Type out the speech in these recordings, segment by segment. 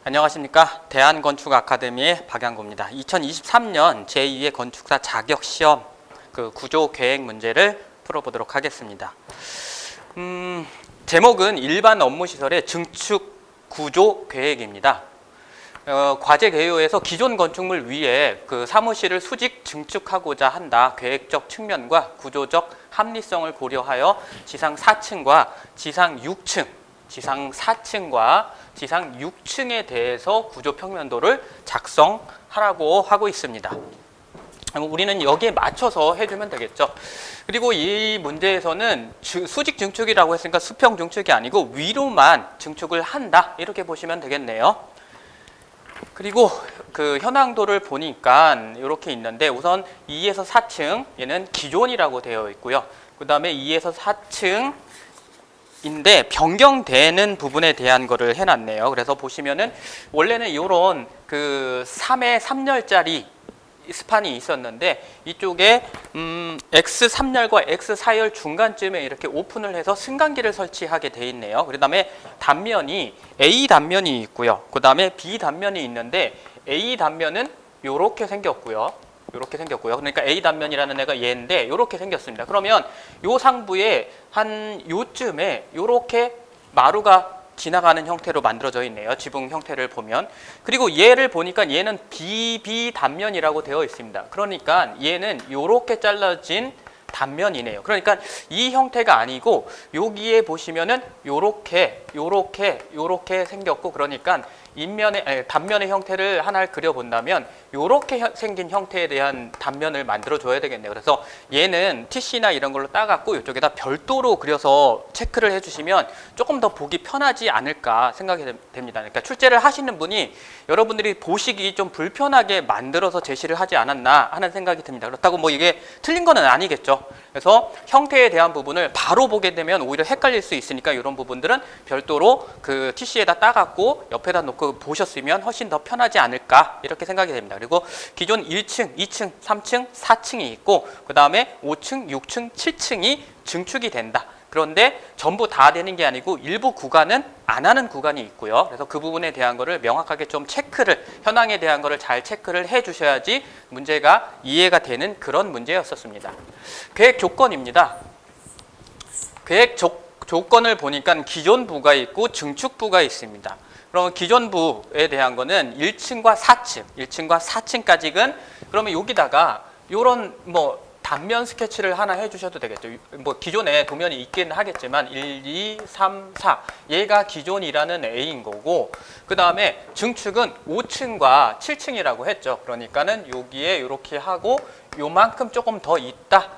안녕하십니까. 대한건축아카데미의 박양구입니다. 2023년 제2의 건축사 자격시험 구조 계획 문제를 풀어보도록 하겠습니다. 제목은 일반 업무시설의 증축 구조 계획입니다. 과제 개요에서 기존 건축물 위에 사무실을 수직 증축하고자 한다. 계획적 측면과 구조적 합리성을 고려하여 지상 4층과 지상 6층, 지상 4층과 지상 6층에 대해서 구조 평면도를 작성하라고 하고 있습니다. 우리는 여기에 맞춰서 해주면 되겠죠. 그리고 이 문제에서는 수직 증축이라고 했으니까 수평 증축이 아니고 위로만 증축을 한다. 이렇게 보시면 되겠네요. 그리고 현황도를 보니까 이렇게 있는데 우선 2에서 4층 얘는 기존이라고 되어 있고요. 그 다음에 2에서 4층 인데 변경되는 부분에 대한 거를 해놨네요. 그래서 보시면은 원래는 이런 3의 3열짜리 스판이 있었는데 이쪽에 X3열과 X4열 중간쯤에 이렇게 오픈을 해서 승강기를 설치하게 돼 있네요. 그 다음에 단면이 A 단면이 있고요. 그 다음에 B 단면이 있는데 A 단면은 이렇게 생겼고요. 그러니까 A 단면이라는 애가 얘인데 이렇게 생겼습니다. 그러면 요 상부에 한 요쯤에 이렇게 마루가 지나가는 형태로 만들어져 있네요. 지붕 형태를 보면. 그리고 얘를 보니까 얘는 BB 단면이라고 되어 있습니다. 그러니까 얘는 이렇게 잘라진 단면이네요. 그러니까 이 형태가 아니고 여기에 보시면은 요렇게 생겼고, 그러니까 단면의 형태를 하나를 그려본다면 요렇게 생긴 형태에 대한 단면을 만들어줘야 되겠네요. 그래서 얘는 TC나 이런 걸로 따갖고 이쪽에다 별도로 그려서 체크를 해주시면 조금 더 보기 편하지 않을까 생각이 됩니다. 그러니까 출제를 하시는 분이 여러분들이 보시기 좀 불편하게 만들어서 제시를 하지 않았나 하는 생각이 듭니다. 그렇다고 뭐 이게 틀린 거는 아니겠죠. 그래서 형태에 대한 부분을 바로 보게 되면 오히려 헷갈릴 수 있으니까 이런 부분들은 별도로 TC에다 따갖고 옆에다 놓고 보셨으면 훨씬 더 편하지 않을까 이렇게 생각이 됩니다. 그리고 기존 1층, 2층, 3층, 4층이 있고 그 다음에 5층, 6층, 7층이 증축이 된다. 그런데 전부 다 되는 게 아니고 일부 구간은 안 하는 구간이 있고요. 그래서 그 부분에 대한 거를 명확하게 좀 현황에 대한 거를 잘 체크를 해 주셔야지 문제가 이해가 되는 그런 문제였었습니다. 계획 조건입니다. 계획 조건을 보니까 기존부가 있고 증축부가 있습니다. 그러면 기존부에 대한 거는 1층과 4층까지는 그러면 여기다가 요런 단면 스케치를 하나 해주셔도 되겠죠. 기존에 도면이 있긴 하겠지만 1, 2, 3, 4 얘가 기존이라는 A인 거고, 그 다음에 증축은 5층과 7층이라고 했죠. 그러니까는 여기에 이렇게 하고 요만큼 조금 더 있다.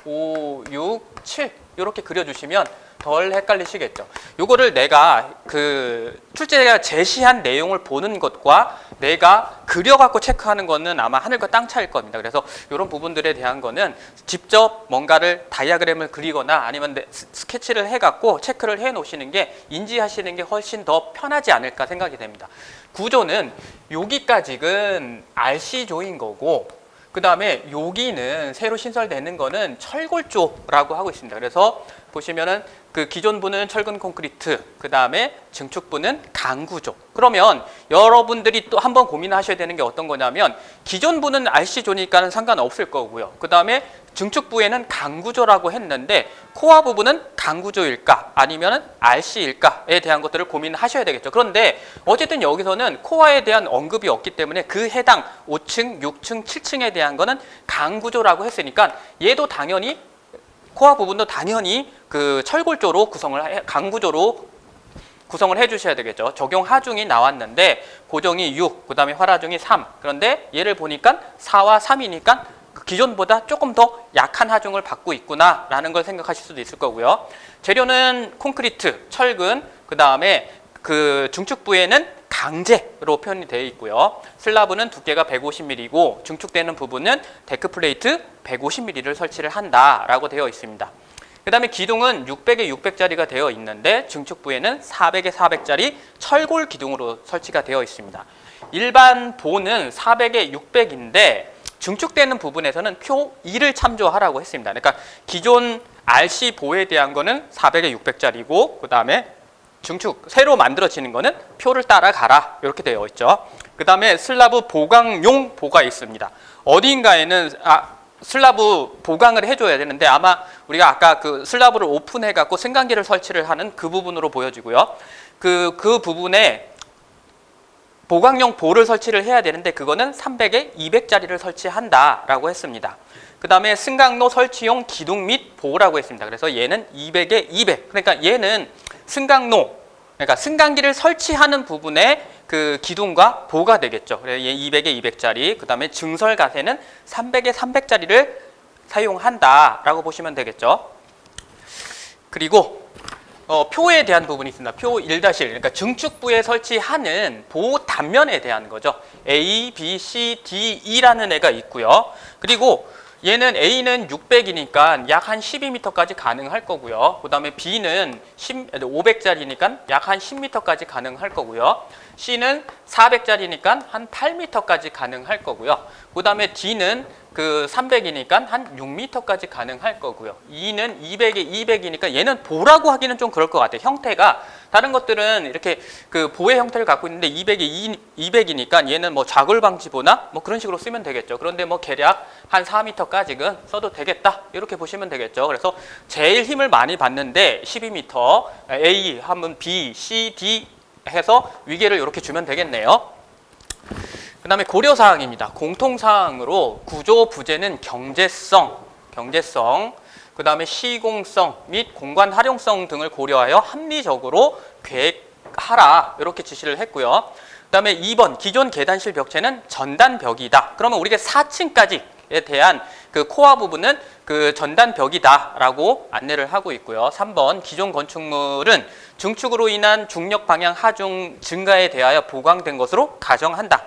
5, 6, 7 이렇게 그려주시면 덜 헷갈리시겠죠. 요거를 내가 출제자가 제시한 내용을 보는 것과 내가 그려갖고 체크하는 거는 아마 하늘과 땅 차이일 겁니다. 그래서 이런 부분들에 대한 거는 직접 뭔가를 다이아그램을 그리거나 아니면 스케치를 해갖고 체크를 해 놓으시는 게 인지하시는 게 훨씬 더 편하지 않을까 생각이 됩니다. 구조는 여기까지는 RC조인 거고, 그 다음에 여기는 새로 신설되는 거는 철골조라고 하고 있습니다. 그래서 보시면은 기존부는 철근 콘크리트, 그 다음에 증축부는 강구조. 그러면 여러분들이 또 한번 고민하셔야 되는 게 어떤 거냐면 기존부는 RC조니까는 상관없을 거고요. 그 다음에 증축부에는 강구조라고 했는데 코어 부분은 강구조일까 아니면 RC일까에 대한 것들을 고민하셔야 되겠죠. 그런데 어쨌든 여기서는 코어에 대한 언급이 없기 때문에 그 해당 5층, 6층, 7층에 대한 거는 강구조라고 했으니까 얘도 당연히 코어 부분도 당연히 철골조로 강구조로 구성을 해주셔야 되겠죠. 적용 하중이 나왔는데 고정이 6, 그 다음에 활하중이 3. 그런데 얘를 보니까 4와 3이니까 기존보다 조금 더 약한 하중을 받고 있구나라는 걸 생각하실 수도 있을 거고요. 재료는 콘크리트, 철근, 그 다음에 증축부에는 강제로 표현이 되어 있고요. 슬라브는 두께가 150mm이고 증축되는 부분은 데크 플레이트 150mm를 설치를 한다라고 되어 있습니다. 그 다음에 기둥은 600에 600짜리가 되어 있는데 증축부에는 400에 400짜리 철골 기둥으로 설치가 되어 있습니다. 일반 보는 400에 600인데 증축되는 부분에서는 표 2를 참조하라고 했습니다. 그러니까 기존 RC 보에 대한 거는 400에 600짜리고 그 다음에 증축 새로 만들어지는 거는 표를 따라가라 이렇게 되어 있죠. 그 다음에 슬라브 보강용 보가 있습니다. 어딘가에는 슬라브 보강을 해줘야 되는데 아마 우리가 아까 그 슬라브를 오픈해 갖고 승강기를 설치를 하는 그 부분으로 보여지고요. 그 부분에 보강용 보를 설치를 해야 되는데 그거는 300에 200짜리를 설치한다라고 했습니다. 그 다음에 승강로 설치용 기둥 및 보라고 했습니다. 그래서 얘는 200에 200. 그러니까 얘는 승강로, 그러니까 승강기를 설치하는 부분에 그 기둥과 보가 되겠죠. 그래서 얘 200에 200짜리. 그 다음에 증설 가세는 300에 300짜리를 사용한다라고 보시면 되겠죠. 그리고 표에 대한 부분이 있습니다. 표 1-1, 그러니까 증축부에 설치하는 보 단면에 대한 거죠. A, B, C, D, E라는 애가 있고요. 그리고 얘는 A는 600이니까 약 한 12m까지 가능할 거고요. 그 다음에 B는 500짜리니까 약 한 10m까지 가능할 거고요. C는 400짜리니까 한 8m까지 가능할 거고요. 그 다음에 D는 그 300이니까 한 6m까지 가능할 거고요. E는 200에 200이니까 얘는 보라고 하기는 좀 그럴 것 같아요. 형태가 다른 것들은 이렇게 그 보의 형태를 갖고 있는데 200에 200이니까 얘는 뭐 좌골방지보나 뭐 그런 식으로 쓰면 되겠죠. 그런데 뭐 대략 한 4m까지는 써도 되겠다 이렇게 보시면 되겠죠. 그래서 제일 힘을 많이 받는데 12m, A 하면 B, C, D 해서 위계를 이렇게 주면 되겠네요. 그 다음에 고려사항입니다. 공통사항으로 구조 부재는 경제성, 그 다음에 시공성 및 공간 활용성 등을 고려하여 합리적으로 계획하라 이렇게 지시를 했고요. 그 다음에 2번 기존 계단실 벽체는 전단벽이다. 그러면 우리가 4층까지에 대한 그 코어 부분은 그 전단벽이다라고 안내를 하고 있고요. 3번 기존 건축물은 증축으로 인한 중력 방향 하중 증가에 대하여 보강된 것으로 가정한다.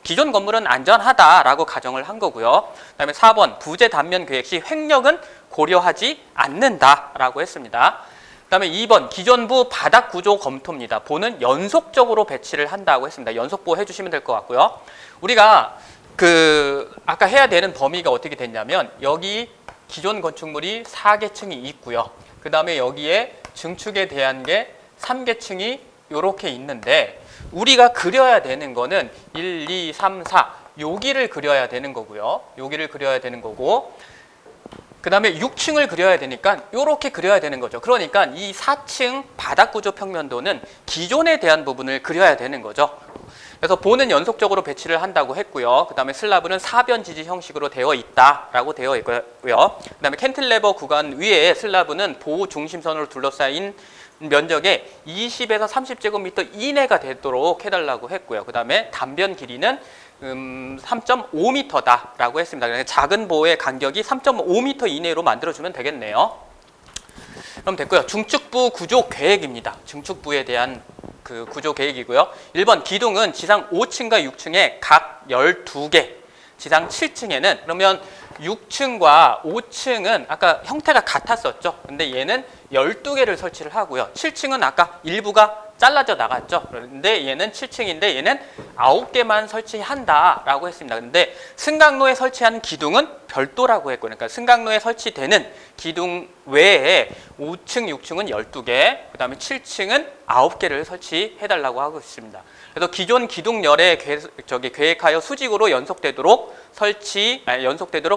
기존 건물은 안전하다라고 가정을 한 거고요. 그다음에 4번 부재 단면 계획 시 횡력은 고려하지 않는다라고 했습니다. 그다음에 2번 기존부 바닥 구조 검토입니다. 보는 연속적으로 배치를 한다고 했습니다. 연속보 해주시면 될 것 같고요. 우리가 아까 해야 되는 범위가 어떻게 됐냐면 여기 기존 건축물이 4계층이 있고요. 그 다음에 여기에 증축에 대한 게 3계층이 이렇게 있는데 우리가 그려야 되는 거는 1, 2, 3, 4 여기를 그려야 되는 거고요. 여기를 그려야 되는 거고 그 다음에 6층을 그려야 되니까 이렇게 그려야 되는 거죠. 그러니까 이 4층 바닥구조 평면도는 기존에 대한 부분을 그려야 되는 거죠. 그래서 보는 연속적으로 배치를 한다고 했고요. 그 다음에 슬라브는 사변 지지 형식으로 되어 있다라고 되어 있고요. 그 다음에 캔틸레버 구간 위에 슬라브는 보호 중심선으로 둘러싸인 면적의 20에서 30제곱미터 이내가 되도록 해달라고 했고요. 그 다음에 단변 길이는 3.5m다라고 했습니다. 그러니까 작은 보의 간격이 3.5m 이내로 만들어주면 되겠네요. 그럼 됐고요. 중축부 구조 계획입니다. 중축부에 대한 그 구조 계획이고요. 1번 기둥은 지상 5층과 6층에 각 12개, 지상 7층에는 그러면 6층과 5층은 아까 형태가 같았었죠. 근데 얘는 12개를 설치를 하고요. 7층은 아까 일부가 잘라져 나갔죠. 그런데 얘는 7층인데 얘는 9개만 설치한다라고 했습니다. 근데 승강로에 설치하는 기둥은 별도라고 했고, 그러니까 승강로에 설치되는 기둥 외에 5층, 6층은 12개, 그 다음에 7층은 9개를 설치해달라고 하고 있습니다. 그래서 기존 기둥열에 계획하여 수직으로 연속되도록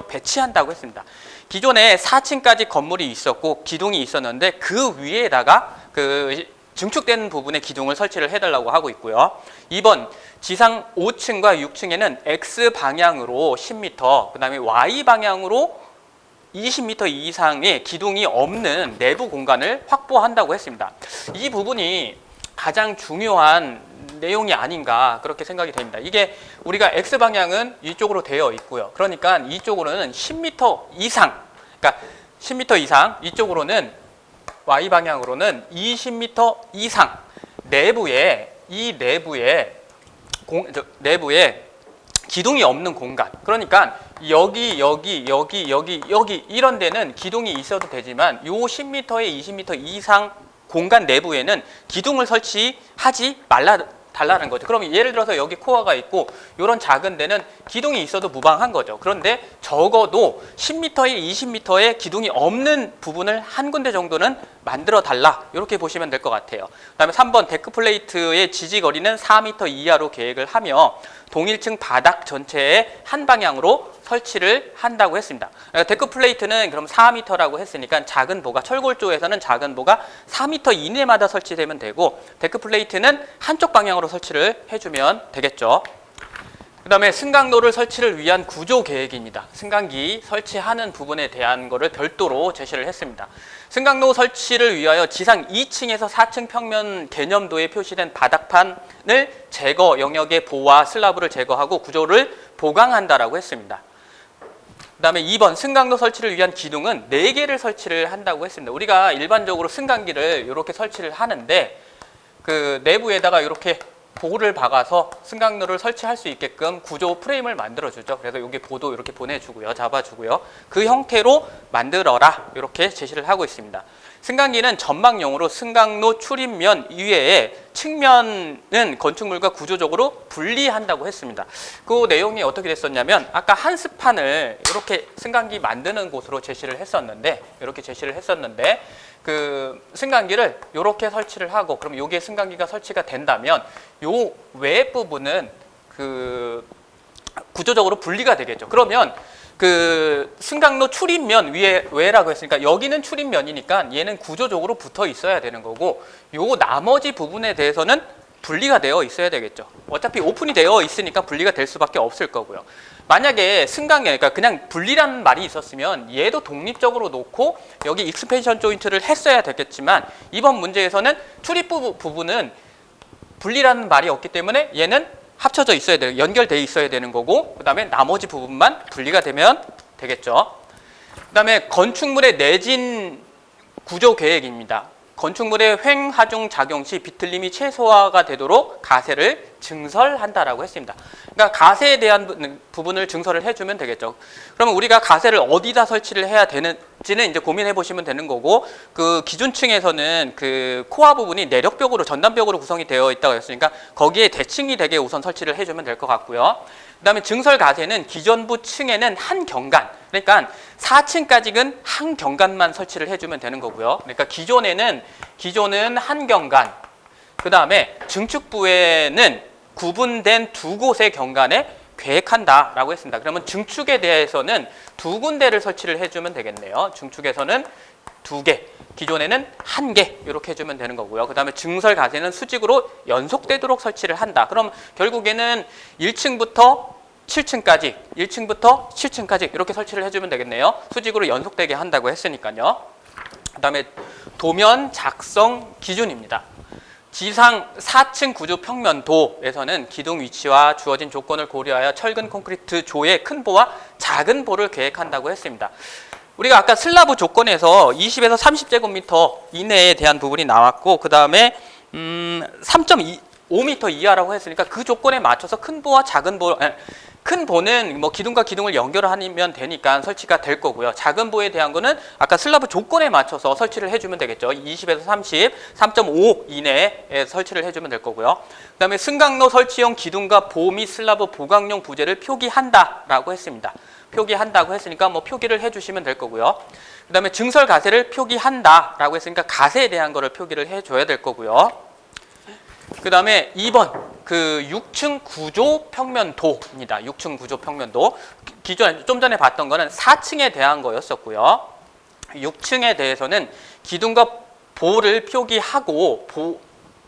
배치한다고 했습니다. 기존에 4층까지 건물이 있었고 기둥이 있었는데 그 위에다가 증축된 부분에 기둥을 설치를 해달라고 하고 있고요. 2번 지상 5층과 6층에는 X방향으로 10m, 그 다음에 Y방향으로 20m 이상의 기둥이 없는 내부 공간을 확보한다고 했습니다. 이 부분이 가장 중요한 내용이 아닌가 그렇게 생각이 됩니다. 이게 우리가 X방향은 이쪽으로 되어 있고요. 그러니까 이쪽으로는 10m 이상, 그러니까 10m 이상, 이쪽으로는 Y방향으로는 20m 이상 내부에 기둥이 없는 공간, 그러니까 여기 이런 데는 기둥이 있어도 되지만 요 10m에 20m 이상 공간 내부에는 기둥을 설치하지 말라 달라는 거죠. 그럼 예를 들어서 여기 코어가 있고 이런 작은 데는 기둥이 있어도 무방한 거죠. 그런데 적어도 10m에 20m의 기둥이 없는 부분을 한 군데 정도는 만들어 달라, 이렇게 보시면 될 것 같아요. 그다음에 3번 데크 플레이트의 지지거리는 4m 이하로 계획을 하며 동일층 바닥 전체에 한 방향으로 설치를 한다고 했습니다. 데크 플레이트는 그럼 4m라고 했으니까 작은 보가, 철골조에서는 작은 보가 4m 이내마다 설치되면 되고, 데크 플레이트는 한쪽 방향으로 설치를 해주면 되겠죠. 그 다음에 승강로를 설치를 위한 구조 계획입니다. 승강기 설치하는 부분에 대한 거를 별도로 제시를 했습니다. 승강로 설치를 위하여 지상 2층에서 4층 평면 개념도에 표시된 바닥판을 제거, 영역의 보와 슬라브를 제거하고 구조를 보강한다라고 했습니다. 그 다음에 2번 승강로 설치를 위한 기둥은 4개를 설치를 한다고 했습니다. 우리가 일반적으로 승강기를 이렇게 설치를 하는데 그 내부에다가 이렇게 보를 박아서 승강로를 설치할 수 있게끔 구조 프레임을 만들어주죠. 그래서 여기 보도 이렇게 보내주고요. 잡아주고요. 그 형태로 만들어라, 이렇게 제시를 하고 있습니다. 승강기는 전망용으로 승강로 출입면 이외에 측면은 건축물과 구조적으로 분리한다고 했습니다. 그 내용이 어떻게 됐었냐면 아까 한스판을 이렇게 승강기 만드는 곳으로 제시를 했었는데, 이렇게 제시를 했었는데 그 승강기를 이렇게 설치를 하고, 그럼 여기에 승강기가 설치가 된다면 요 외 부분은 그 구조적으로 분리가 되겠죠. 그러면 그 승강로 출입면 외라고 했으니까 여기는 출입면이니까 얘는 구조적으로 붙어 있어야 되는 거고, 요 나머지 부분에 대해서는 분리가 되어 있어야 되겠죠. 어차피 오픈이 되어 있으니까 분리가 될 수밖에 없을 거고요. 만약에 승강기, 그러니까 그냥 분리라는 말이 있었으면 얘도 독립적으로 놓고 여기 익스펜션 조인트를 했어야 되겠지만, 이번 문제에서는 출입부 부분은 분리라는 말이 없기 때문에 얘는 합쳐져 있어야 돼요. 연결돼 있어야 되는 거고, 그 다음에 나머지 부분만 분리가 되면 되겠죠. 그 다음에 건축물의 내진 구조 계획입니다. 건축물의 횡하중 작용 시 비틀림이 최소화가 되도록 가세를 증설한다라고 했습니다. 그러니까 가세에 대한 부분을 증설을 해주면 되겠죠. 그러면 우리가 가세를 어디다 설치를 해야 되는지는 이제 고민해 보시면 되는 거고, 그 기준층에서는 그 코어 부분이 내력벽으로, 전단벽으로 구성이 되어 있다고 했으니까 거기에 대칭이 되게 우선 설치를 해주면 될 것 같고요. 그 다음에 증설 가세는 기존부 층에는 한 경간, 그러니까 4층까지는 한 경간만 설치를 해주면 되는 거고요. 그러니까 기존은 한 경간, 그 다음에 증축부에는 구분된 2곳의 경간에 계획한다라고 했습니다. 그러면 증축에 대해서는 2군데를 설치를 해주면 되겠네요. 증축에서는 2개, 기존에는 1개 이렇게 해주면 되는 거고요. 그 다음에 증설 가세는 수직으로 연속되도록 설치를 한다. 그럼 결국에는 1층부터 7층까지, 1층부터 7층까지 이렇게 설치를 해주면 되겠네요. 수직으로 연속되게 한다고 했으니까요. 그 다음에 도면 작성 기준입니다. 지상 4층 구조 평면도에서는 기둥 위치와 주어진 조건을 고려하여 철근 콘크리트 조의 큰 보와 작은 보를 계획한다고 했습니다. 우리가 아까 슬라브 조건에서 20에서 30제곱미터 이내에 대한 부분이 나왔고, 그 다음에 3.5m 이하라고 했으니까 그 조건에 맞춰서 큰 보와 작은 보, 큰 보는 뭐 기둥과 기둥을 연결하면 되니까 설치가 될 거고요. 작은 보에 대한 거는 아까 슬라브 조건에 맞춰서 설치를 해주면 되겠죠. 20에서 30, 3.5 이내에 설치를 해주면 될 거고요. 그 다음에 승강로 설치용 기둥과 보 및 슬라브 보강용 부재를 표기한다라고 했습니다. 표기한다고 했으니까 뭐 표기를 해주시면 될 거고요. 그 다음에 증설 가세를 표기한다라고 했으니까 가세에 대한 거를 표기를 해줘야 될 거고요. 그 다음에 2번 그 6층 구조 평면도입니다. 6층 구조 평면도. 기존 좀 전에 봤던 거는 4층에 대한 거였었고요. 6층에 대해서는 기둥과 보를 표기하고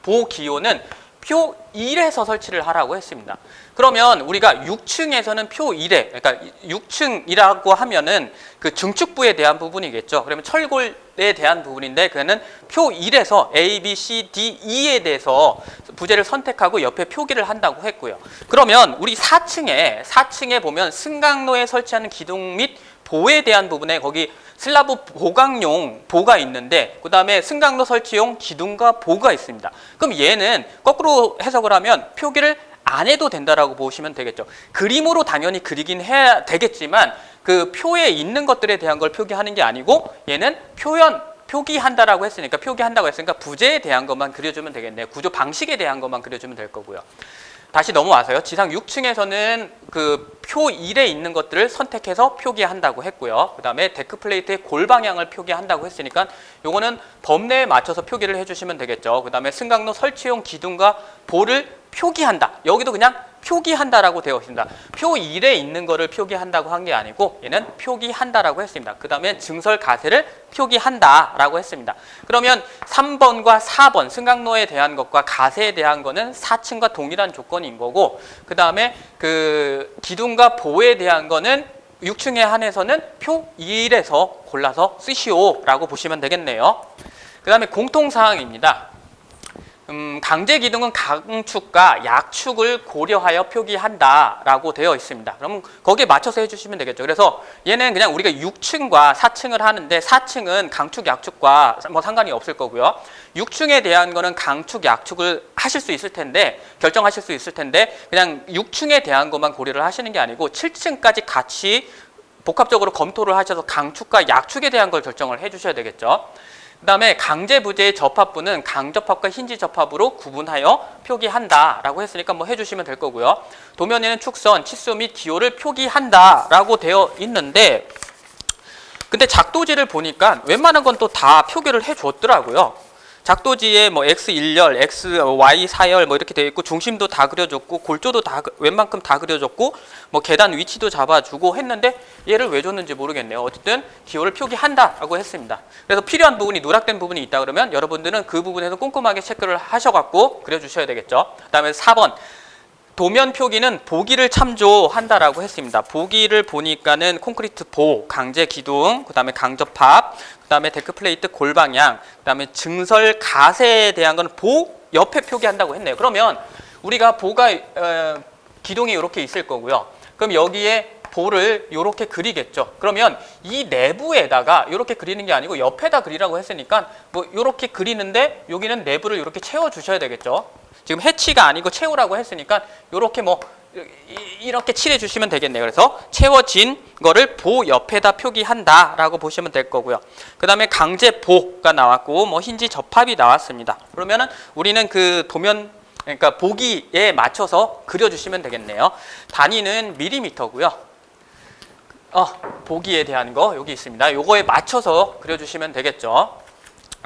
보 기호는 표 1에서 설치를 하라고 했습니다. 그러면 우리가 6층에서는 표 1에, 그러니까 6층이라고 하면은 그 증축부에 대한 부분이겠죠. 그러면 철골에 대한 부분인데 그는 표 1에서 A, B, C, D, E에 대해서 부재를 선택하고 옆에 표기를 한다고 했고요. 그러면 우리 4층에 보면 승강로에 설치하는 기둥 및 보에 대한 부분에 거기 슬라브 보강용 보가 있는데, 그 다음에 승강로 설치용 기둥과 보가 있습니다. 그럼 얘는 거꾸로 해석을 하면 표기를 안 해도 된다라고 보시면 되겠죠. 그림으로 당연히 그리긴 해야 되겠지만 그 표에 있는 것들에 대한 걸 표기하는 게 아니고 얘는 표기한다라고 했으니까 표기한다고 했으니까 부재에 대한 것만 그려주면 되겠네요. 구조 방식에 대한 것만 그려주면 될 거고요. 다시 넘어와서요. 지상 6층에서는 그 표 1에 있는 것들을 선택해서 표기한다고 했고요. 그 다음에 데크 플레이트의 골 방향을 표기한다고 했으니까 요거는 범례에 맞춰서 표기를 해주시면 되겠죠. 그 다음에 승강로 설치용 기둥과 볼을 표기한다. 여기도 그냥 표기한다라고 되어 있습니다. 표 1에 있는 거를 표기한다고 한 게 아니고 얘는 표기한다라고 했습니다. 그 다음에 증설 가세를 표기한다라고 했습니다. 그러면 3번과 4번 승강로에 대한 것과 가세에 대한 거는 4층과 동일한 조건인 거고 그 다음에 그 기둥과 보에 대한 거는 6층에 한해서는 표 1에서 골라서 쓰시오라고 보시면 되겠네요. 그 다음에 공통사항입니다. 강제 기둥은 강축과 약축을 고려하여 표기한다라고 되어 있습니다. 그럼 거기에 맞춰서 해주시면 되겠죠. 그래서 얘는 그냥 우리가 6층과 4층을 하는데 4층은 강축, 약축과 뭐 상관이 없을 거고요. 6층에 대한 거는 강축, 약축을 하실 수 있을 텐데 결정하실 수 있을 텐데 그냥 6층에 대한 것만 고려를 하시는 게 아니고 7층까지 같이 복합적으로 검토를 하셔서 강축과 약축에 대한 걸 결정을 해주셔야 되겠죠. 그 다음에 강제부재의 접합부는 강접합과 힌지접합으로 구분하여 표기한다라고 했으니까 뭐 해주시면 될 거고요. 도면에는 축선, 치수 및 기호를 표기한다라고 되어 있는데 근데 작도지를 보니까 웬만한 건 또 다 표기를 해줬더라고요. 작도지에 뭐 X1열, X, Y 4열 뭐 이렇게 되어 있고 중심도 다 그려줬고 골조도 다 웬만큼 다 그려줬고 뭐 계단 위치도 잡아주고 했는데 얘를 왜 줬는지 모르겠네요. 어쨌든 기호를 표기한다라고 했습니다. 그래서 필요한 부분이 누락된 부분이 있다 그러면 여러분들은 그 부분에서 꼼꼼하게 체크를 하셔갖고 그려주셔야 되겠죠. 그 다음에 4번 도면 표기는 보기를 참조한다라고 했습니다. 보기를 보니까는 콘크리트 보, 강제 기둥, 그 다음에 강접합, 그 다음에 데크 플레이트 골 방향, 그 다음에 증설 가세에 대한 건 보 옆에 표기한다고 했네요. 그러면 우리가 보가 기둥이 이렇게 있을 거고요. 그럼 여기에 보를 이렇게 그리겠죠. 그러면 이 내부에다가 이렇게 그리는 게 아니고 옆에다 그리라고 했으니까 뭐 이렇게 그리는데 여기는 내부를 이렇게 채워 주셔야 되겠죠. 지금 해치가 아니고 채우라고 했으니까 이렇게 뭐 이렇게 칠해 주시면 되겠네요. 그래서 채워진 거를 보 옆에다 표기한다라고 보시면 될 거고요. 그 다음에 강제보가 나왔고 뭐 힌지 접합이 나왔습니다. 그러면은 우리는 그 도면 그러니까 보기에 맞춰서 그려주시면 되겠네요. 단위는 밀리미터고요. 보기에 대한 거 여기 있습니다. 요거에 맞춰서 그려주시면 되겠죠.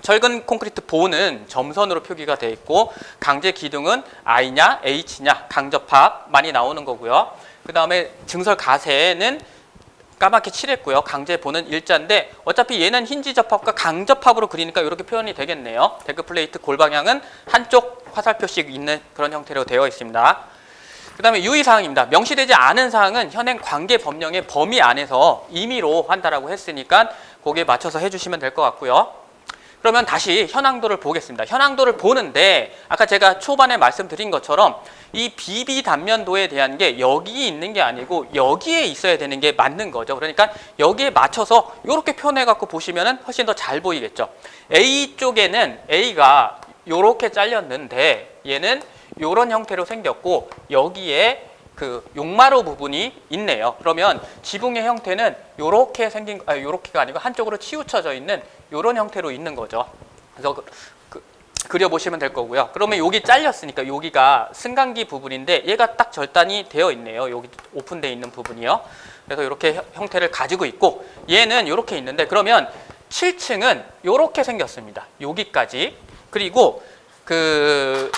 철근 콘크리트 보는 점선으로 표기가 되어 있고 강제 기둥은 I냐 H냐 강접합 많이 나오는 거고요. 그 다음에 증설 가세는 까맣게 칠했고요. 강제 보는 일자인데 어차피 얘는 힌지 접합과 강접합으로 그리니까 이렇게 표현이 되겠네요. 데크 플레이트 골 방향은 한쪽 화살표씩 있는 그런 형태로 되어 있습니다. 그 다음에 유의사항입니다. 명시되지 않은 사항은 현행 관계 법령의 범위 안에서 임의로 한다라고 했으니까 거기에 맞춰서 해주시면 될 것 같고요. 그러면 다시 현황도를 보겠습니다. 현황도를 보는데 아까 제가 초반에 말씀드린 것처럼 이 BB 단면도에 대한 게 여기 있는 게 아니고 여기에 있어야 되는 게 맞는 거죠. 그러니까 여기에 맞춰서 이렇게 표현해 갖고 보시면 훨씬 더 잘 보이겠죠. A 쪽에는 A가 이렇게 잘렸는데 얘는 이런 형태로 생겼고 여기에 그 용마루 부분이 있네요. 그러면 지붕의 형태는 이렇게 생긴, 이렇게가 아니고 한쪽으로 치우쳐져 있는 이런 형태로 있는 거죠. 그래서 그려보시면 될 거고요. 그러면 여기 잘렸으니까 여기가 승강기 부분인데 얘가 딱 절단이 되어 있네요. 여기 오픈되어 있는 부분이요. 그래서 이렇게 형태를 가지고 있고 얘는 이렇게 있는데 그러면 7층은 이렇게 생겼습니다. 여기까지. 그리고 그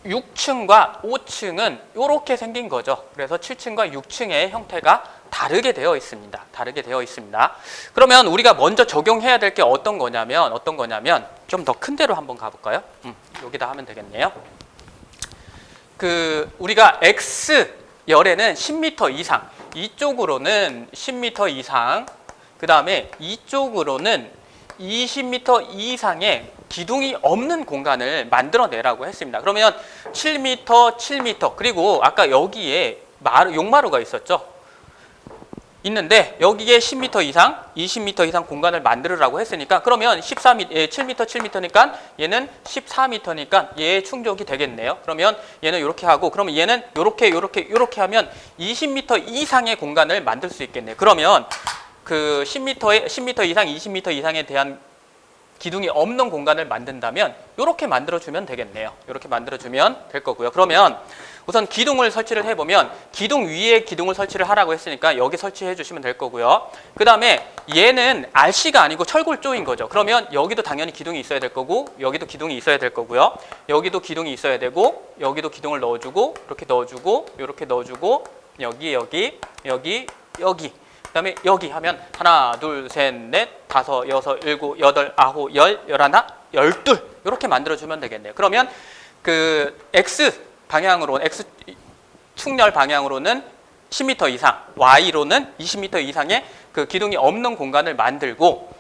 6층과 5층은 이렇게 생긴 거죠. 그래서 7층과 6층의 형태가 다르게 되어 있습니다. 다르게 되어 있습니다. 그러면 우리가 먼저 적용해야 될 게 어떤 거냐면 좀 더 큰 데로 한번 가볼까요? 여기다 하면 되겠네요. 우리가 X열에는 10m 이상, 이쪽으로는 10m 이상, 그 다음에 이쪽으로는 20m 이상의 기둥이 없는 공간을 만들어내라고 했습니다. 그러면 7m, 7m7m 아까 여기에 용마루가 있었죠. 있는데 여기에 10m 이상, 20m 이상 공간을 만들으라고 했으니까 그러면 7m, 7m니까 얘는 14m니까 얘의 충족이 되겠네요. 그러면 얘는 이렇게 하고 그러면 얘는 이렇게 하면 20m 이상의 공간을 만들 수 있겠네요. 그러면 그 10m 이상, 20m 이상에 대한 기둥이 없는 공간을 만든다면 이렇게 만들어주면 되겠네요. 이렇게 만들어주면 될 거고요. 그러면 우선 기둥을 설치를 해보면 기둥 위에 기둥을 설치를 하라고 했으니까 여기 설치해 주시면 될 거고요. 그 다음에 얘는 RC가 아니고 철골조인 거죠. 그러면 여기도 당연히 기둥이 있어야 될 거고 여기도 기둥이 있어야 될 거고요. 여기도 기둥이 있어야 되고 여기도 기둥을 넣어주고 이렇게 넣어주고 이렇게 넣어주고 여기 그 다음에 여기 하면 하나 둘 셋 넷 다섯 여섯 일곱 여덟 아홉 열 열하나 열둘 이렇게 만들어주면 되겠네요. 그러면 그 X 방향으로 X 축렬 방향으로는 10m 이상, Y로는 20m 이상의 그 기둥이 없는 공간을 만들고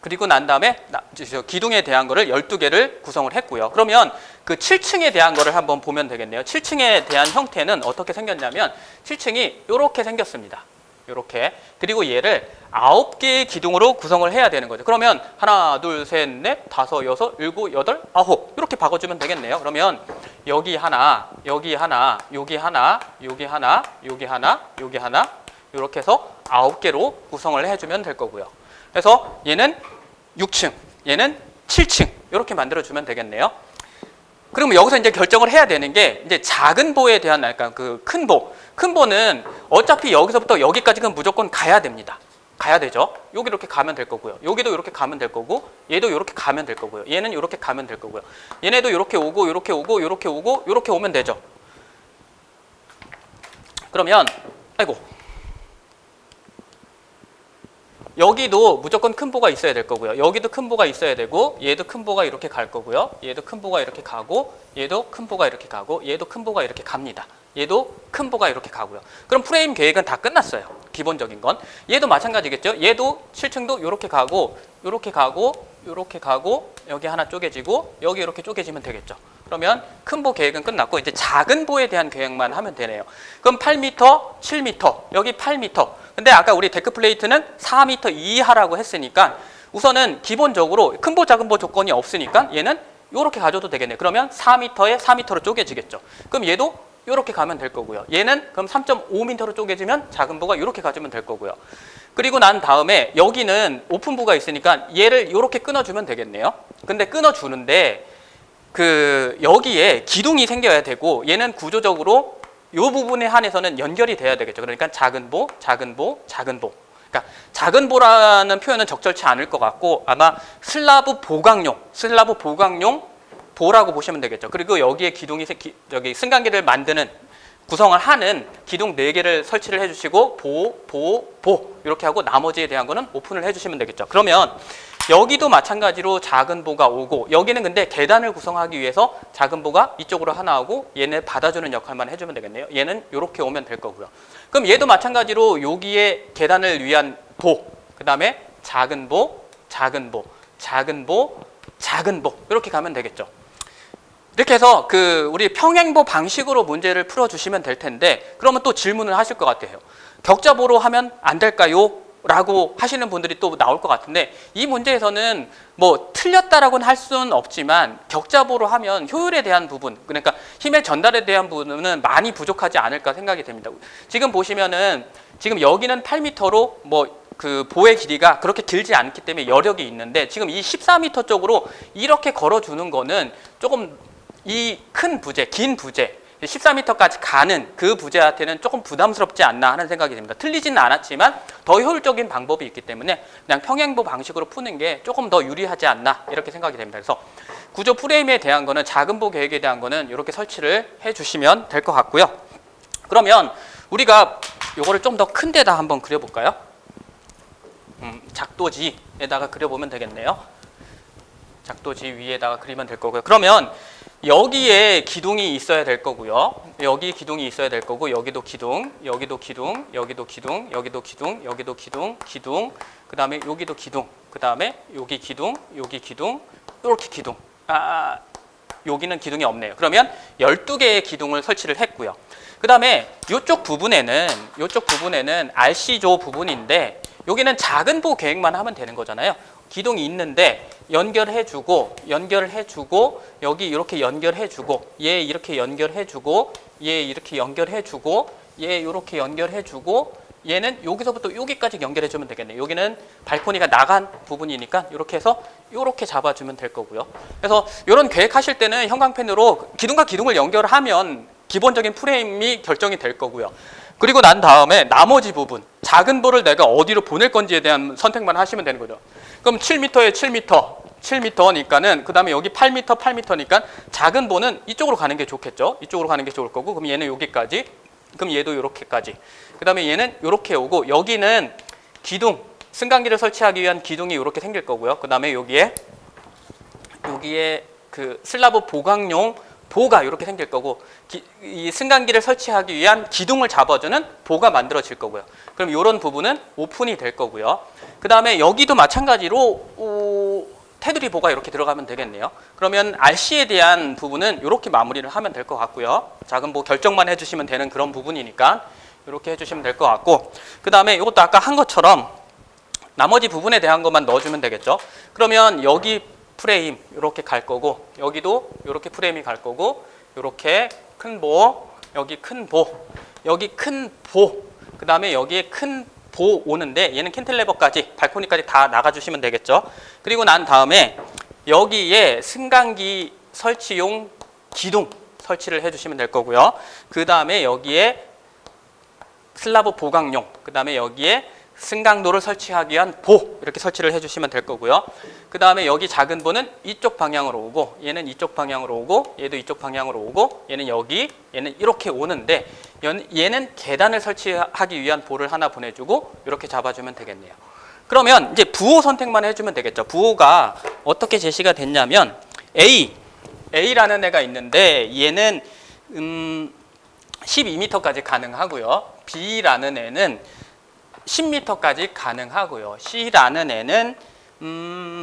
그리고 난 다음에 기둥에 대한 거를 12개를 구성을 했고요. 그러면 그 7층에 대한 거를 한번 보면 되겠네요. 7층에 대한 형태는 어떻게 생겼냐면 7층이 이렇게 생겼습니다. 이렇게. 그리고 얘를 9개의 기둥으로 구성을 해야 되는 거죠. 그러면 하나, 둘, 셋, 넷, 다섯, 여섯, 일곱, 여덟, 아홉 이렇게 바꿔주면 되겠네요. 그러면 여기 하나, 여기 하나, 여기 하나, 여기 하나, 여기 하나, 여기 하나 이렇게 해서 9개로 구성을 해주면 될 거고요. 그래서 얘는 6층, 얘는 7층 이렇게 만들어주면 되겠네요. 그러면 여기서 이제 결정을 해야 되는 게 이제 작은 보에 대한 약간 그 큰 보. 큰 보는 어차피 여기서부터 여기까지는 무조건 가야 됩니다. 가야 되죠. 여기 이렇게 가면 될 거고요. 여기도 이렇게 가면 될 거고 얘도 이렇게 가면 될 거고요. 얘는 이렇게 가면 될 거고요. 얘네도 이렇게 오고 이렇게 오고 이렇게 오고 이렇게 오면 되죠. 그러면 아이고 여기도 무조건 큰 보가 있어야 될 거고요. 여기도 큰 보가 있어야 되고 얘도 큰 보가 이렇게 갈 거고요. 얘도 큰 보가 이렇게 가고 얘도 큰 보가 이렇게 가고 얘도 큰 보가 이렇게 갑니다. 얘도 큰 보가 이렇게 가고요. 그럼 프레임 계획은 다 끝났어요. 기본적인 건. 얘도 마찬가지겠죠. 얘도 7층도 이렇게 가고 이렇게 가고 이렇게 가고 여기 하나 쪼개지고 여기 이렇게 쪼개지면 되겠죠. 그러면 큰 보 계획은 끝났고 이제 작은 보에 대한 계획만 하면 되네요. 그럼 8m, 7m, 여기 8m. 근데 아까 우리 데크 플레이트는 4m 이하라고 했으니까 우선은 기본적으로 큰 보, 작은 보 조건이 없으니까 얘는 이렇게 가져도 되겠네요. 그러면 4m에 4m로 쪼개지겠죠. 그럼 얘도 이렇게 가면 될 거고요. 얘는 그럼 3.5m로 쪼개지면 작은 보가 이렇게 가지면 될 거고요. 그리고 난 다음에 여기는 오픈부가 있으니까 얘를 이렇게 끊어주면 되겠네요. 근데 끊어주는데 그 여기에 기둥이 생겨야 되고 얘는 구조적으로 이 부분에 한해서는 연결이 돼야 되겠죠. 그러니까 작은 보, 작은 보, 작은 보. 그러니까 작은 보라는 표현은 적절치 않을 것 같고 아마 슬라브 보강용 보라고 보시면 되겠죠. 그리고 여기에 기둥이 여기 승강기를 만드는 구성을 하는 기둥 4개를 설치를 해주시고 보 이렇게 하고 나머지에 대한 거는 오픈을 해주시면 되겠죠. 그러면 여기도 마찬가지로 작은 보가 오고 여기는 근데 계단을 구성하기 위해서 작은 보가 이쪽으로 하나 오고 얘네 받아주는 역할만 해주면 되겠네요. 얘는 이렇게 오면 될 거고요. 그럼 얘도 마찬가지로 여기에 계단을 위한 보, 그 다음에 작은 보, 작은 보, 작은 보, 작은 보 이렇게 가면 되겠죠. 이렇게 해서 그 우리 평행보 방식으로 문제를 풀어주시면 될 텐데 그러면 또 질문을 하실 것 같아요. 격자보로 하면 안 될까요? 라고 하시는 분들이 또 나올 것 같은데 이 문제에서는 뭐 틀렸다라고는 할 수는 없지만 격자보로 하면 효율에 대한 부분 그러니까 힘의 전달에 대한 부분은 많이 부족하지 않을까 생각이 됩니다. 지금 보시면은 지금 여기는 8m로 뭐 그 보의 길이가 그렇게 길지 않기 때문에 여력이 있는데 지금 이 14m 쪽으로 이렇게 걸어주는 거는 조금 이 큰 부재, 긴 부재 14m까지 가는 그 부재한테는 조금 부담스럽지 않나 하는 생각이 듭니다. 틀리지는 않았지만 더 효율적인 방법이 있기 때문에 그냥 평행보 방식으로 푸는 게 조금 더 유리하지 않나 이렇게 생각이 됩니다. 그래서 구조 프레임에 대한 거는 작은 보 계획에 대한 거는 이렇게 설치를 해주시면 될 것 같고요. 그러면 우리가 이거를 좀 더 큰 데다 한번 그려볼까요? 작도지에다가 그려보면 되겠네요. 작도지 위에다가 그리면 될 거고요. 그러면 여기에 기둥이 있어야 될 거고요. 여기 기둥이 있어야 될 거고 여기도 기둥, 여기도 기둥, 여기도 기둥, 여기도 기둥, 여기도 기둥, 기둥. 그 다음에 여기도 기둥, 그 다음에 여기 기둥, 여기 기둥, 이렇게 기둥. 여기는 기둥이 없네요. 그러면 12개의 기둥을 설치를 했고요. 그 다음에 이쪽 부분에는 RC조 부분인데 여기는 작은 보 계획만 하면 되는 거잖아요. 기둥이 있는데 연결해주고 여기 이렇게 연결해주고 얘 이렇게 연결해주고 얘 이렇게 연결해주고 얘 이렇게 연결해주고 얘는 여기서부터 여기까지 연결해 주면 되겠네요. 여기는 발코니가 나간 부분이니까 이렇게 해서 이렇게 잡아주면 될 거고요. 그래서 이런 계획하실 때는 형광펜으로 기둥과 기둥을 연결하면 기본적인 프레임이 결정이 될 거고요. 그리고 난 다음에 나머지 부분, 작은 볼을 내가 어디로 보낼 건지에 대한 선택만 하시면 되는 거죠. 그럼 7m에 7m니까는 그 다음에 여기 8m니까 작은 볼은 이쪽으로 가는 게 좋겠죠. 이쪽으로 가는 게 좋을 거고, 그럼 얘는 여기까지, 그럼 얘도 이렇게까지. 그 다음에 얘는 이렇게 오고, 여기는 기둥, 승강기를 설치하기 위한 기둥이 이렇게 생길 거고요. 그 다음에 여기에 그 슬라브 보강용 보가 이렇게 생길 거고, 이 승강기를 설치하기 위한 기둥을 잡아주는 보가 만들어질 거고요. 그럼 이런 부분은 오픈이 될 거고요. 그 다음에 여기도 마찬가지로 테두리 보가 이렇게 들어가면 되겠네요. 그러면 RC에 대한 부분은 이렇게 마무리를 하면 될 것 같고요. 작은 보 결정만 해주시면 되는 그런 부분이니까 이렇게 해주시면 될 것 같고, 그 다음에 이것도 아까 한 것처럼 나머지 부분에 대한 것만 넣어주면 되겠죠. 그러면 여기 프레임 이렇게 갈 거고, 여기도 이렇게 프레임이 갈 거고, 이렇게 큰 보, 여기 큰 보, 여기 큰 보, 그 다음에 여기에 큰 보 오는데 얘는 캔틸레버까지, 발코니까지 다 나가주시면 되겠죠. 그리고 난 다음에 여기에 승강기 설치용 기둥 설치를 해주시면 될 거고요. 그 다음에 여기에 슬라브 보강용, 그 다음에 여기에 승강도를 설치하기 위한 보 이렇게 설치를 해주시면 될 거고요. 그 다음에 여기 작은 보는 이쪽 방향으로 오고, 얘는 이쪽 방향으로 오고, 얘도 이쪽 방향으로 오고, 얘는 여기, 얘는 이렇게 오는데, 얘는 계단을 설치하기 위한 보를 하나 보내주고 이렇게 잡아주면 되겠네요. 그러면 이제 부호 선택만 해주면 되겠죠. 부호가 어떻게 제시가 됐냐면 A라는 애가 있는데 얘는 12m까지 가능하고요. B라는 애는 10m까지 가능하고요. C라는 애는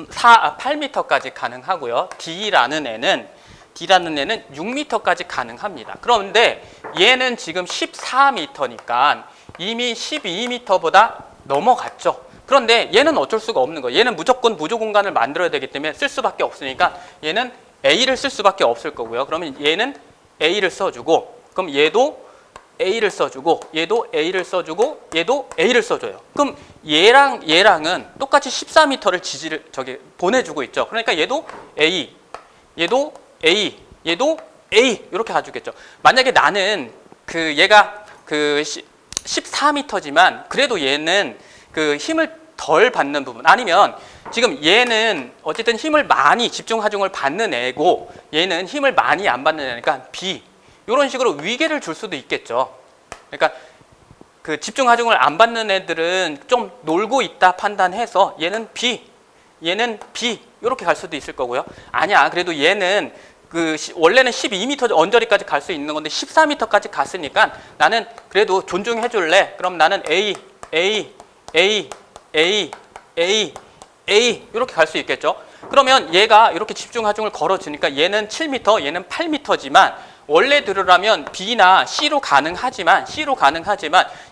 8m까지 가능하고요. D라는 애는 6m까지 가능합니다. 그런데 얘는 지금 14m니까 이미 12m보다 넘어갔죠. 그런데 얘는 어쩔 수가 없는 거예요. 얘는 무조건 무조 공간을 만들어야 되기 때문에 쓸 수밖에 없으니까 얘는 A를 쓸 수밖에 없을 거고요. 그러면 얘는 A를 써주고, 그럼 얘도 A를 써주고, 얘도 A를 써주고, 얘도 A를 써줘요. 그럼 얘랑은 똑같이 14m를 보내주고 있죠. 그러니까 얘도 A, 얘도 A, 얘도 A 이렇게 가주겠죠. 만약에 나는 얘가 14m지만 그래도 얘는 힘을 덜 받는 부분, 아니면 지금 얘는 어쨌든 힘을 많이 집중 하중을 받는 애고 얘는 힘을 많이 안 받는 애니까 B, 이런 식으로 위계를 줄 수도 있겠죠. 그러니까 집중 하중을 안 받는 애들은 좀 놀고 있다 판단해서 얘는 B 이렇게 갈 수도 있을 거고요. 아니야, 그래도 얘는 원래는 12m 언저리까지 갈 수 있는 건데 14m까지 갔으니까 나는 그래도 존중해 줄래. 그럼 나는 A 이렇게 갈 수 있겠죠. 그러면 얘가 이렇게 집중 하중을 걸어주니까 얘는 7m, 얘는 8m지만 원래대로라면 B나 C로 가능하지만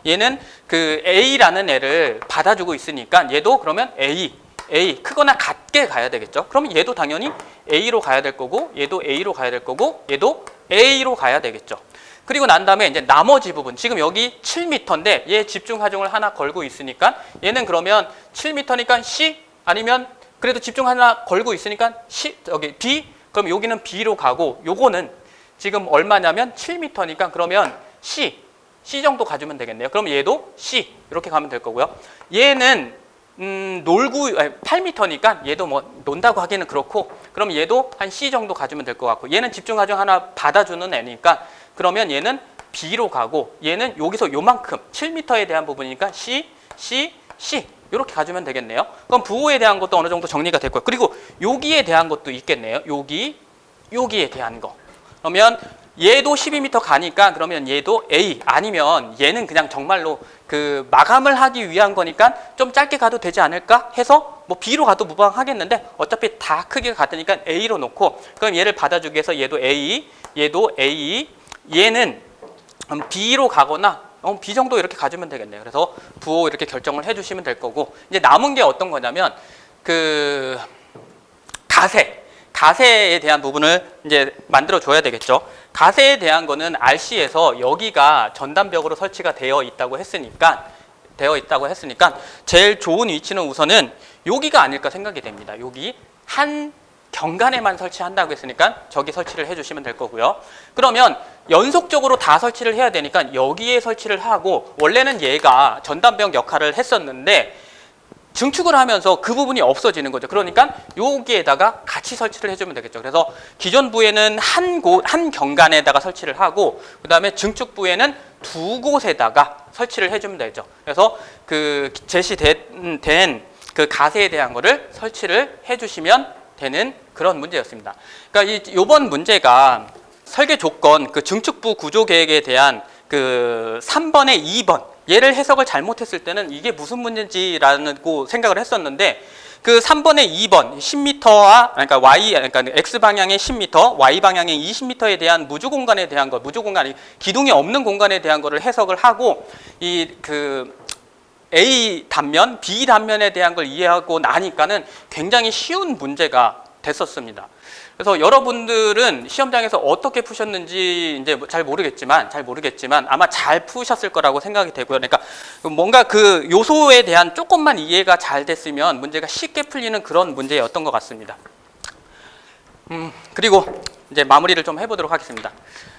얘는 A라는 애를 받아주고 있으니까 얘도 그러면 A 크거나 같게 가야 되겠죠. 그러면 얘도 당연히 A로 가야 될 거고, 얘도 A로 가야 될 거고, 얘도 A로 가야 되겠죠. 그리고 난 다음에 이제 나머지 부분, 지금 여기 7m인데 얘 집중 하중을 하나 걸고 있으니까 얘는 그러면 7m니까 C, 아니면 그래도 집중 하나 걸고 있으니까 C, 여기 B, 그럼 여기는 B로 가고, 요거는 지금 얼마냐면 7m니까 그러면 C 정도 가주면 되겠네요. 그럼 얘도 C 이렇게 가면 될 거고요. 얘는 8m니까 얘도 뭐 논다고 하기는 그렇고, 그럼 얘도 한 C 정도 가주면 될 것 같고, 얘는 집중 하중 하나 받아주는 애니까 그러면 얘는 B로 가고, 얘는 여기서 요만큼 7m에 대한 부분이니까 C 이렇게 가주면 되겠네요. 그럼 부호에 대한 것도 어느 정도 정리가 될 거예요. 그리고 여기에 대한 것도 있겠네요. 여기에 대한 거. 그러면 얘도 12m 가니까 그러면 얘도 A, 아니면 얘는 그냥 정말로 마감을 하기 위한 거니까 좀 짧게 가도 되지 않을까 해서 뭐 B로 가도 무방하겠는데 어차피 다 크게 같으니까 A로 놓고, 그럼 얘를 받아주기 위해서 얘도 A, 얘는 B로 가거나 B 정도 이렇게 가주면 되겠네요. 그래서 부호 이렇게 결정을 해주시면 될 거고, 이제 남은 게 어떤 거냐면 가세에 대한 부분을 이제 만들어 줘야 되겠죠. 가세에 대한 거는 RC에서 여기가 전단벽으로 설치가 되어 있다고 했으니까 되어 있다고 했으니까 제일 좋은 위치는 우선은 여기가 아닐까 생각이 됩니다. 여기 한 경간에만 설치한다고 했으니까 저기 설치를 해주시면 될 거고요. 그러면 연속적으로 다 설치를 해야 되니까 여기에 설치를 하고, 원래는 얘가 전단벽 역할을 했었는데 증축을 하면서 그 부분이 없어지는 거죠. 그러니까 여기에다가 같이 설치를 해주면 되겠죠. 그래서 기존 부에는 한 경간에다가 설치를 하고, 그 다음에 증축 부에는 두 곳에다가 설치를 해주면 되죠. 그래서 그 제시된 그 가세에 대한 거를 설치를 해주시면 되는 그런 문제였습니다. 그러니까 이번 문제가 설계 조건, 그 증축부 구조 계획에 대한 그 3번에 2번, 얘를 해석을 잘못했을 때는 이게 무슨 문제인지라고 생각을 했었는데, 그 3번의 2번 10m와 그러니까 x 방향의 10m, y 방향의 20m에 대한 무주 공간에 대한 거, 무주 공간이 기둥이 없는 공간에 대한 거를 해석을 하고, 이 그 A 단면, B 단면에 대한 걸 이해하고 나니까는 굉장히 쉬운 문제가 됐었습니다. 그래서 여러분들은 시험장에서 어떻게 푸셨는지 이제 잘 모르겠지만 아마 잘 푸셨을 거라고 생각이 되고요. 그러니까 뭔가 그 요소에 대한 조금만 이해가 잘 됐으면 문제가 쉽게 풀리는 그런 문제였던 것 같습니다. 그리고 이제 마무리를 좀 해보도록 하겠습니다.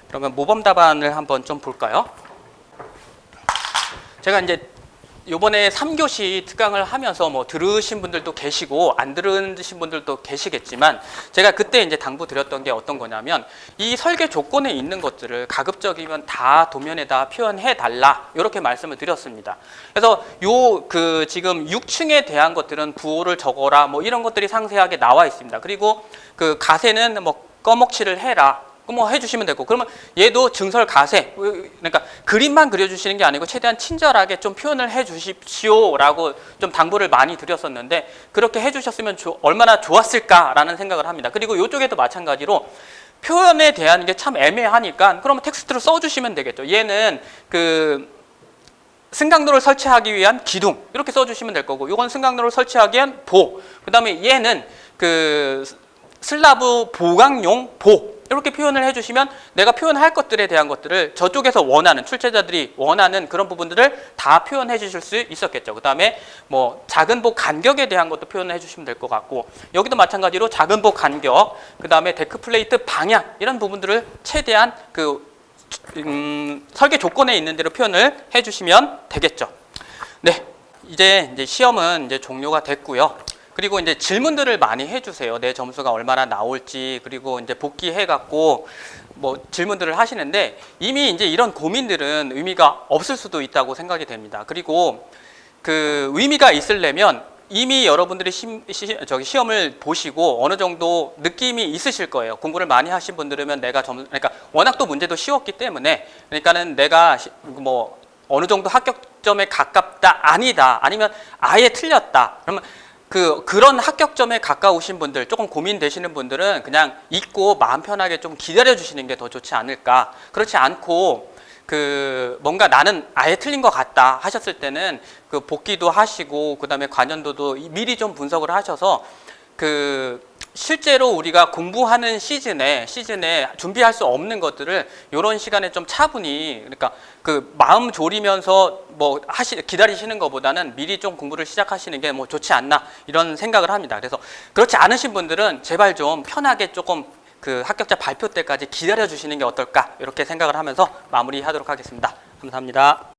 그러면 모범 답안을 한번 좀 볼까요? 제가 이제 요번에 3교시 특강을 하면서 뭐 들으신 분들도 계시고 안 들으신 분들도 계시겠지만, 제가 그때 이제 당부드렸던 게 어떤 거냐면, 이 설계 조건에 있는 것들을 가급적이면 다 도면에다 표현해 달라, 이렇게 말씀을 드렸습니다. 그래서 그 지금 6층에 대한 것들은 부호를 적어라, 뭐 이런 것들이 상세하게 나와 있습니다. 그리고 그 가세는 뭐 꺼먹칠을 해라, 뭐 해주시면 되고, 그러면 얘도 증설 가세, 그러니까 그림만 그려주시는 게 아니고 최대한 친절하게 좀 표현을 해주십시오라고 좀 당부를 많이 드렸었는데, 그렇게 해주셨으면 얼마나 좋았을까라는 생각을 합니다. 그리고 이쪽에도 마찬가지로 표현에 대한 게 참 애매하니까 그러면 텍스트로 써주시면 되겠죠. 얘는 그 승강로를 설치하기 위한 기둥, 이렇게 써주시면 될 거고, 이건 승강로를 설치하기 위한 보, 그 다음에 얘는 그 슬라브 보강용 보, 이렇게 표현을 해주시면 내가 표현할 것들에 대한 것들을 저쪽에서 원하는, 출제자들이 원하는 그런 부분들을 다 표현해 주실 수 있었겠죠. 그 다음에 뭐 작은 복 간격에 대한 것도 표현해 주시면 될 것 같고, 여기도 마찬가지로 작은 복 간격, 그 다음에 데크 플레이트 방향, 이런 부분들을 최대한 그 설계 조건에 있는 대로 표현을 해 주시면 되겠죠. 네, 이제 시험은 이제 종료가 됐고요. 그리고 이제 질문들을 많이 해주세요. 내 점수가 얼마나 나올지, 그리고 이제 복귀해갖고 뭐 질문들을 하시는데, 이미 이제 이런 고민들은 의미가 없을 수도 있다고 생각이 됩니다. 그리고 그 의미가 있으려면 이미 여러분들이 시험을 보시고 어느 정도 느낌이 있으실 거예요. 공부를 많이 하신 분들이면 그러니까 워낙 또 문제도 쉬웠기 때문에, 그러니까는 내가 뭐 어느 정도 합격점에 가깝다, 아니다, 아니면 아예 틀렸다, 그러면 그런 합격점에 가까우신 분들, 조금 고민되시는 분들은 그냥 잊고 마음 편하게 좀 기다려 주시는 게 더 좋지 않을까. 그렇지 않고 그 뭔가 나는 아예 틀린 것 같다 하셨을 때는 그 복기도 하시고, 그 다음에 관련도도 미리 좀 분석을 하셔서 그 실제로 우리가 공부하는 시즌에 준비할 수 없는 것들을 이런 시간에 좀 차분히, 그러니까 그 마음 졸이면서 뭐 기다리시는 것보다는 미리 좀 공부를 시작하시는 게 뭐 좋지 않나, 이런 생각을 합니다. 그래서 그렇지 않으신 분들은 제발 좀 편하게 조금 그 합격자 발표 때까지 기다려 주시는 게 어떨까, 이렇게 생각을 하면서 마무리하도록 하겠습니다. 감사합니다.